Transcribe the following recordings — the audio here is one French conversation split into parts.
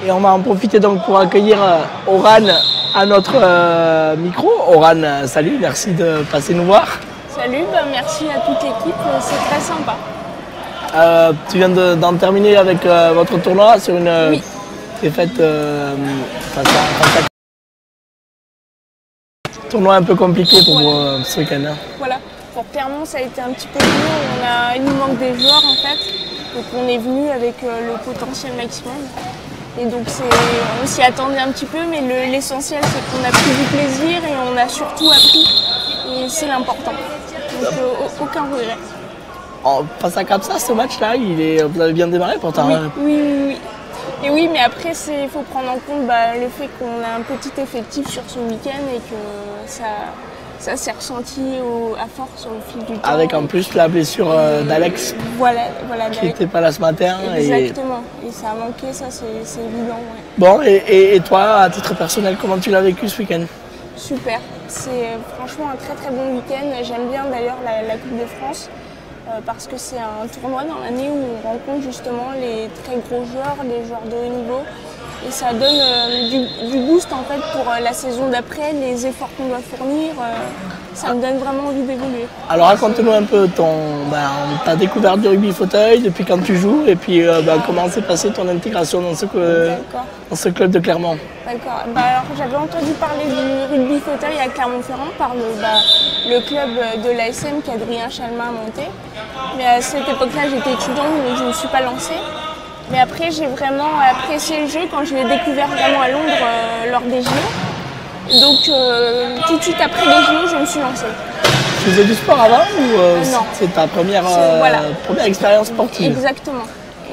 Et on va en profiter donc pour accueillir Oran à notre micro. Oran, salut, merci de passer nous voir. Salut, merci à toute l'équipe, c'est très sympa. Tu viens d'en terminer avec votre tournoi sur une défaite face à tournoi un peu compliqué pour vous ce week-end. Voilà, pour Clermont ça a été un petit peu dur, il nous manque des joueurs en fait, donc on est venu avec le potentiel maximum. Et donc on s'y attendait un petit peu, mais l'essentiel c'est qu'on a pris du plaisir et on a surtout appris, et c'est l'important. Donc aucun regret. Face à Capsa, ce match-là, vous avez bien démarré pourtant. Oui. Et oui, mais après, il faut prendre en compte le fait qu'on a un petit effectif sur ce week-end et que ça s'est ressenti à force au fil du temps. Avec en plus la blessure d'Alex, voilà, qui n'était pas là ce matin. Exactement, et ça a manqué, ça c'est évident. Ouais. Bon, et toi, à titre personnel, comment tu l'as vécu ce week-end? Super, c'est franchement un très très bon week-end. J'aime bien d'ailleurs la Coupe de France. Parce que c'est un tournoi dans l'année où on rencontre justement les très gros joueurs, les joueurs de haut niveau. Et ça donne du boost en fait pour la saison d'après, les efforts qu'on doit fournir. Ça me donne vraiment envie d'évoluer. Alors raconte-nous un peu ta découverte du rugby fauteuil, depuis quand tu joues, et puis comment s'est passée ton intégration dans ce club de Clermont. D'accord. Alors j'avais entendu parler du rugby fauteuil à Clermont-Ferrand par le club de l'ASM qu'Adrien Chalmin a monté. Mais à cette époque-là, j'étais étudiante, donc je ne me suis pas lancée. Mais après, j'ai vraiment apprécié le jeu quand je l'ai découvert vraiment à Londres lors des JO. Donc tout de suite après les JO, je me suis lancée. Tu faisais du sport avant ou non. c'est ta première expérience sportive? Exactement.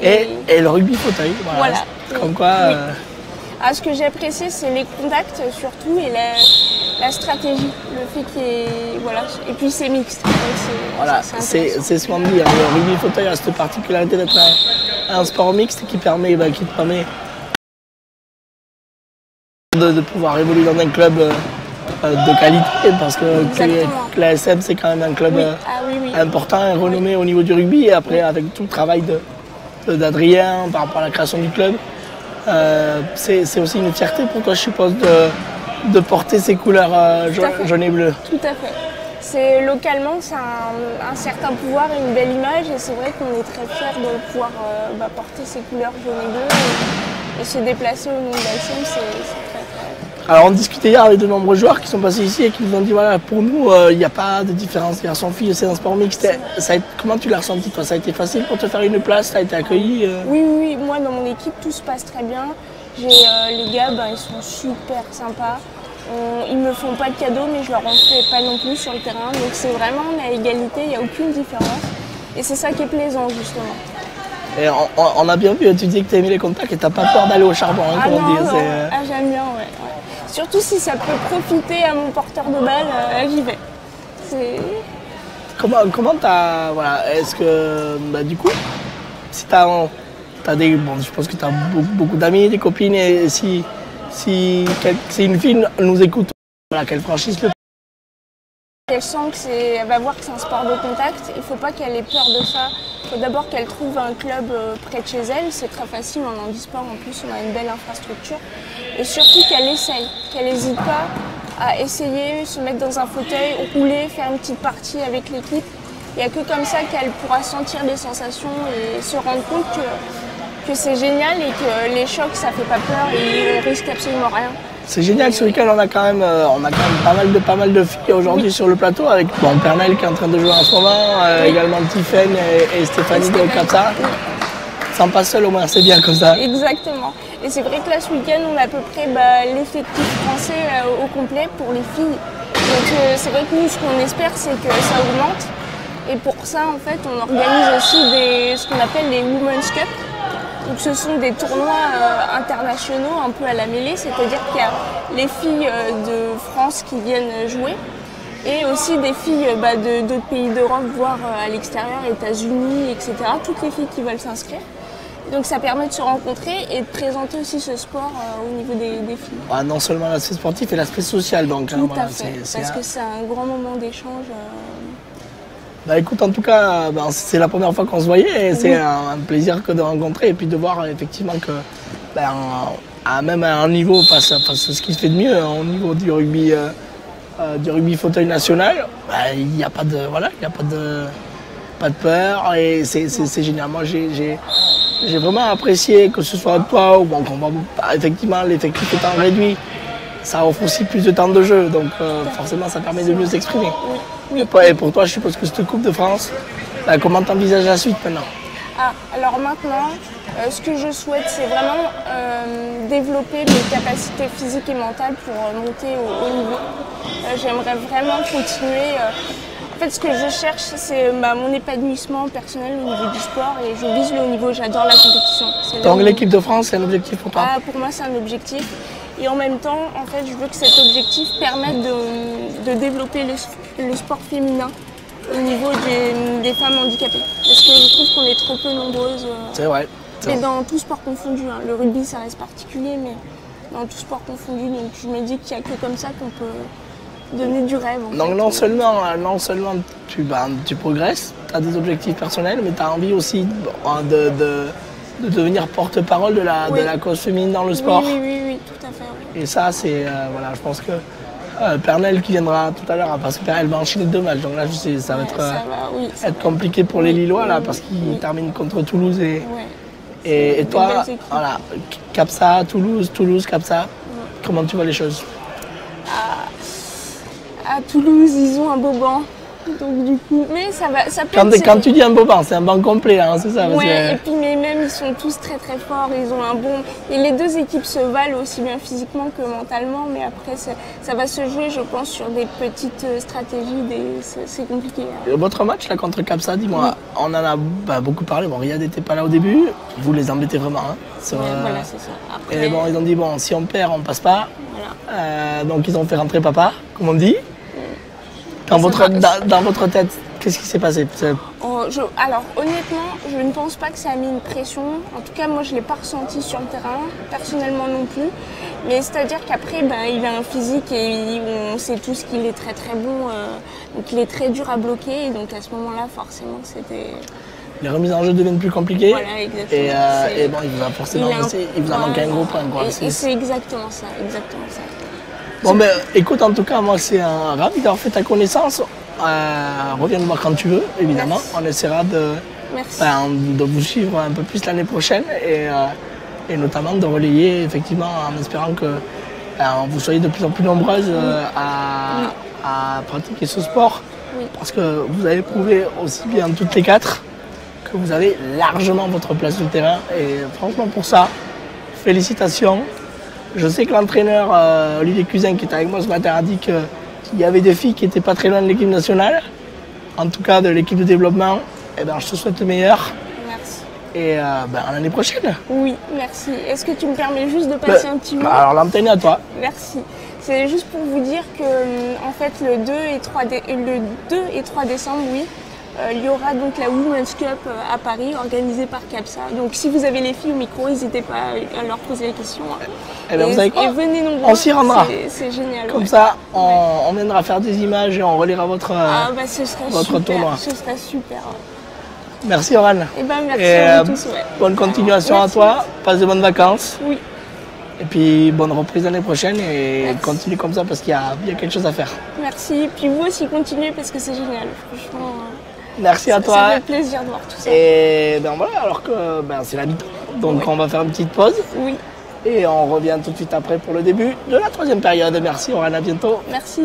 Et le rugby fauteuil, voilà. Comme quoi. Oui. Ce que j'ai apprécié, c'est les contacts surtout et la stratégie, le fait qu'il y ait, et puis c'est mixte. C'est souvent dit, le rugby fauteuil a cette particularité d'être un sport mixte qui te permet de pouvoir évoluer dans un club de qualité, parce que l'ASM c'est quand même un club important et renommé au niveau du rugby, et après avec tout le travail d'Adrien par rapport à la création du club, c'est aussi une fierté pour toi, je suppose, de porter ces couleurs jaune et bleu. Tout à fait. Localement, c'est un certain pouvoir et une belle image, et c'est vrai qu'on est très fiers de pouvoir porter ces couleurs jaune et bleu et se déplacer au nom de l'ASM, c'est très très... Alors on discutait hier avec de nombreux joueurs qui sont passés ici et qui nous ont dit voilà, pour nous il n'y a pas de différence garçon-fille, c'est un sport mixte. Comment tu l'as ressenti toi? Ça a été facile pour te faire une place? Ça a été accueilli Oui, moi dans mon équipe tout se passe très bien. Les gars, ils sont super sympas. Ils me font pas de cadeaux, mais je leur en fais pas non plus sur le terrain. Donc c'est vraiment à égalité, il n'y a aucune différence. Et c'est ça qui est plaisant justement. Et on a bien vu, tu dis que tu aimais les contacts et tu n'as pas peur d'aller au charbon, comme on dit. J'aime bien, ouais. Surtout si ça peut profiter à mon porteur de balle, j'y vais. Comment t'as... est-ce que, du coup, si t'as des... Bon, je pense que t'as beaucoup d'amis, des copines, et si une fille nous écoute, qu'elle franchisse le... Elle sent elle va voir que c'est un sport de contact, il ne faut pas qu'elle ait peur de ça. Il faut d'abord qu'elle trouve un club près de chez elle, c'est très facile en handisport, en plus on a une belle infrastructure. Et surtout qu'elle essaye, qu'elle n'hésite pas à essayer, se mettre dans un fauteuil, rouler, faire une petite partie avec l'équipe. Il n'y a que comme ça qu'elle pourra sentir des sensations et se rendre compte que c'est génial et que les chocs ça fait pas peur et on risque absolument rien. C'est génial, ce week-end on a quand même pas mal de filles aujourd'hui sur le plateau, avec Pernel qui est en train de jouer en ce moment, également Tiffen et Stéphanie de Capsa. Sans pas seul au moins, c'est bien comme ça. Exactement. Et c'est vrai que là ce week-end on a à peu près l'effectif français au complet pour les filles. Donc c'est vrai que nous ce qu'on espère c'est que ça augmente. Et pour ça en fait on organise aussi ce qu'on appelle les Women's Cup. Donc ce sont des tournois internationaux un peu à la mêlée, c'est-à-dire qu'il y a les filles de France qui viennent jouer et aussi des filles d'autres pays d'Europe, voire à l'extérieur, États-Unis, etc. Toutes les filles qui veulent s'inscrire. Donc ça permet de se rencontrer et de présenter aussi ce sport au niveau des filles. Non seulement l'aspect sportif et l'aspect social donc. Tout à fait, parce que c'est un grand moment d'échange. Bah écoute, en tout cas, c'est la première fois qu'on se voyait et c'est un plaisir que de rencontrer et puis de voir effectivement que même à un niveau, face à ce qui se fait de mieux, au niveau du rugby fauteuil national, il n'y a pas de pas de peur et c'est génial. Moi j'ai vraiment apprécié que ce soit toi ou effectivement l'effectif étant réduit, ça offre aussi plus de temps de jeu, donc forcément ça permet de mieux s'exprimer. Et pour toi, je suppose que cette Coupe de France, comment tu envisages la suite maintenant? Alors maintenant, ce que je souhaite, c'est vraiment développer mes capacités physiques et mentales pour monter au haut niveau. J'aimerais vraiment continuer. En fait, ce que je cherche, c'est mon épanouissement personnel au niveau du sport et je vise le haut niveau. J'adore la compétition. Donc l'équipe de France, c'est un objectif pour toi? Pour moi, c'est un objectif. Et en même temps, en fait, je veux que cet objectif permette de développer le sport féminin au niveau des femmes handicapées. Parce que je trouve qu'on est trop peu nombreuses. C'est vrai. Et dans tout sport confondu. Le rugby, ça reste particulier, mais dans tout sport confondu. Donc je me dis qu'il n'y a que comme ça qu'on peut donner du rêve. Donc non seulement tu progresses, tu as des objectifs personnels, mais tu as envie aussi de devenir porte-parole de la cause féminine dans le sport. Oui, tout à fait. Oui. Et ça, c'est, je pense que Pernelle qui viendra tout à l'heure, parce qu'elle va enchaîner 2 matchs. Donc là, je sais, ça va être compliqué pour les Lillois, là, parce qu'ils terminent contre Toulouse. Et toi, voilà, Capsa, Toulouse, Capsa, comment tu vois les choses? À Toulouse, ils ont un beau banc. Donc du coup, mais ça peut être... Quand tu dis un beau banc, c'est un banc complet, hein, c'est ça? Ouais, et puis mais même ils sont tous très très forts, ils ont un bon... Et les deux équipes se valent aussi bien physiquement que mentalement, mais après ça va se jouer, je pense, sur des petites stratégies, c'est compliqué. Hein. Et votre match là contre Capsa, dis-moi, on en a beaucoup parlé, Riyad n'était pas là au début, vous les embêtez vraiment, hein, voilà, c'est ça. Après... Et ils ont dit, si on perd, on passe pas, donc ils ont fait rentrer papa, comme on dit. Dans votre tête, qu'est-ce qui s'est passé? Alors honnêtement, je ne pense pas que ça a mis une pression. En tout cas, moi je ne l'ai pas ressenti sur le terrain, personnellement non plus. Mais c'est-à-dire qu'après, il a un physique et on sait tous qu'il est très très bon. Donc il est très dur à bloquer. Et donc à ce moment-là, forcément, c'était... Les remises en jeu deviennent plus compliquées. Voilà, exactement. Et il vous a forcément manqué un gros point. Et c'est exactement ça. Bon écoute, en tout cas, moi c'est un ravi d'avoir fait ta connaissance. Reviens nous voir quand tu veux, évidemment. Merci. On essaiera de vous suivre un peu plus l'année prochaine et notamment de relayer, effectivement, en espérant que vous soyez de plus en plus nombreuses à pratiquer ce sport. Oui. Parce que vous avez prouvé aussi bien toutes les 4 que vous avez largement votre place sur le terrain. Et franchement, pour ça, félicitations. Je sais que l'entraîneur Olivier Cusin, qui est avec moi ce matin, a dit qu'il y avait des filles qui n'étaient pas très loin de l'équipe nationale, en tout cas de l'équipe de développement. Je te souhaite le meilleur. Merci. Et à l'année prochaine. Oui, merci. Est-ce que tu me permets juste de passer un petit mot? Alors l'antenne est à toi. Merci. C'est juste pour vous dire que en fait le 2 et 3 décembre, il y aura donc la Women's Cup à Paris, organisée par Capsa. Donc si vous avez les filles au micro, n'hésitez pas à leur poser les questions. Vous savez quoi? Et venez nombreux. On s'y rendra. C'est génial. Comme ça, on viendra faire des images et on relaiera votre tournoi. Ce serait super. Merci Oran. Merci à vous tous. Bonne continuation à toi. Passe de bonnes vacances. Oui. Et puis bonne reprise l'année prochaine et continue comme ça parce qu'il y a quelque chose à faire. Merci. Et puis vous aussi continuez parce que c'est génial. Franchement. Merci à toi. Ça fait plaisir de voir tout ça. Et voilà, alors que c'est la mi-temps. Donc on va faire une petite pause. Oui. Et on revient tout de suite après pour le début de la 3e période. Merci Oran, à bientôt. Merci.